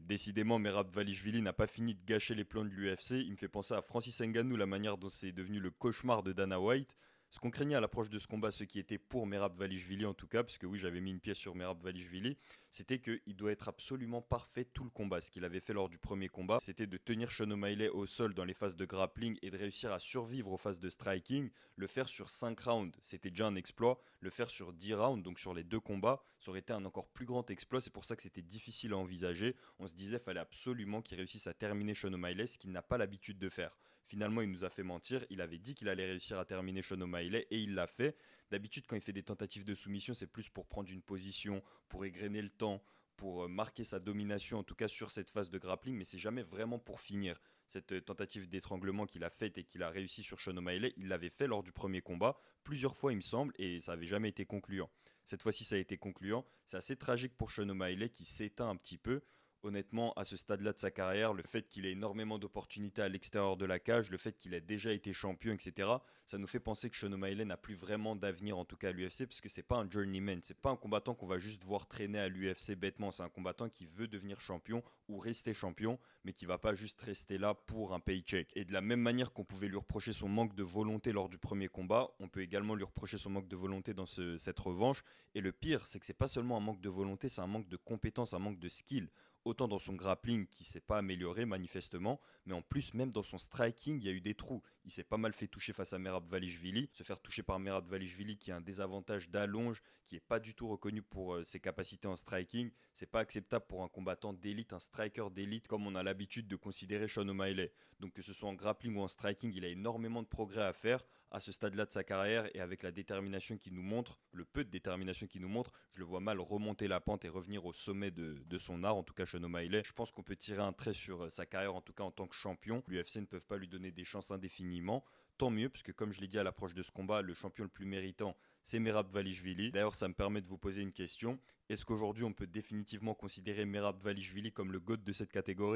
Décidément, Merab-Dvalishvili n'a pas fini de gâcher les plans de l'UFC. Il me fait penser à Francis Ngannou, la manière dont c'est devenu le cauchemar de Dana White. Ce qu'on craignait à l'approche de ce combat, ceux qui étaient pour Merab-Dvalishvili en tout cas, parce que oui, j'avais mis une pièce sur Merab-Dvalishvili, c'était qu'il doit être absolument parfait tout le combat. Ce qu'il avait fait lors du premier combat, c'était de tenir Sean O'Malley au sol dans les phases de grappling et de réussir à survivre aux phases de striking. Le faire sur 5 rounds, c'était déjà un exploit. Le faire sur 10 rounds, donc sur les deux combats, ça aurait été un encore plus grand exploit. C'est pour ça que c'était difficile à envisager. On se disait qu'il fallait absolument qu'il réussisse à terminer Sean O'Malley, ce qu'il n'a pas l'habitude de faire. Finalement, il nous a fait mentir. Il avait dit qu'il allait réussir à terminer Sean O'Malley et il l'a fait. D'habitude, quand il fait des tentatives de soumission, c'est plus pour prendre une position, pour égrener le temps, pour marquer sa domination, en tout cas sur cette phase de grappling, mais c'est jamais vraiment pour finir. Cette tentative d'étranglement qu'il a faite et qu'il a réussi sur Sean O'Malley, il l'avait fait lors du premier combat, plusieurs fois il me semble, et ça n'avait jamais été concluant. Cette fois-ci, ça a été concluant. C'est assez tragique pour Sean O'Malley qui s'éteint un petit peu. Honnêtement, à ce stade-là de sa carrière, le fait qu'il ait énormément d'opportunités à l'extérieur de la cage, le fait qu'il ait déjà été champion, etc., ça nous fait penser que Sean O'Malley n'a plus vraiment d'avenir, en tout cas à l'UFC, parce que c'est pas un journeyman, c'est pas un combattant qu'on va juste voir traîner à l'UFC bêtement, c'est un combattant qui veut devenir champion ou rester champion, mais qui va pas juste rester là pour un paycheck. Et de la même manière qu'on pouvait lui reprocher son manque de volonté lors du premier combat, on peut également lui reprocher son manque de volonté dans cette revanche. Et le pire, c'est que c'est pas seulement un manque de volonté, c'est un manque de compétence, un manque de skill. Autant dans son grappling qui s'est pas amélioré manifestement, mais en plus même dans son striking, il y a eu des trous. Il s'est pas mal fait toucher face à Merab-Dvalishvili. Se faire toucher par Merab-Dvalishvili qui a un désavantage d'allonge, qui est pas du tout reconnu pour ses capacités en striking, c'est pas acceptable pour un combattant d'élite, un striker d'élite comme on a l'habitude de considérer Sean O'Malley. Donc que ce soit en grappling ou en striking, il a énormément de progrès à faire à ce stade-là de sa carrière et avec la détermination qu'il nous montre, le peu de détermination qu'il nous montre, je le vois mal remonter la pente et revenir au sommet de son art, en tout cas Sean O'Malley. Je pense qu'on peut tirer un trait sur sa carrière, en tout cas en tant que champion. L'UFC ne peuvent pas lui donner des chances indéfiniment. Tant mieux, parce que comme je l'ai dit à l'approche de ce combat, le champion le plus méritant, c'est Merab-Dvalishvili. D'ailleurs, ça me permet de vous poser une question. Est-ce qu'aujourd'hui, on peut définitivement considérer Merab-Dvalishvili comme le GOAT de cette catégorie ?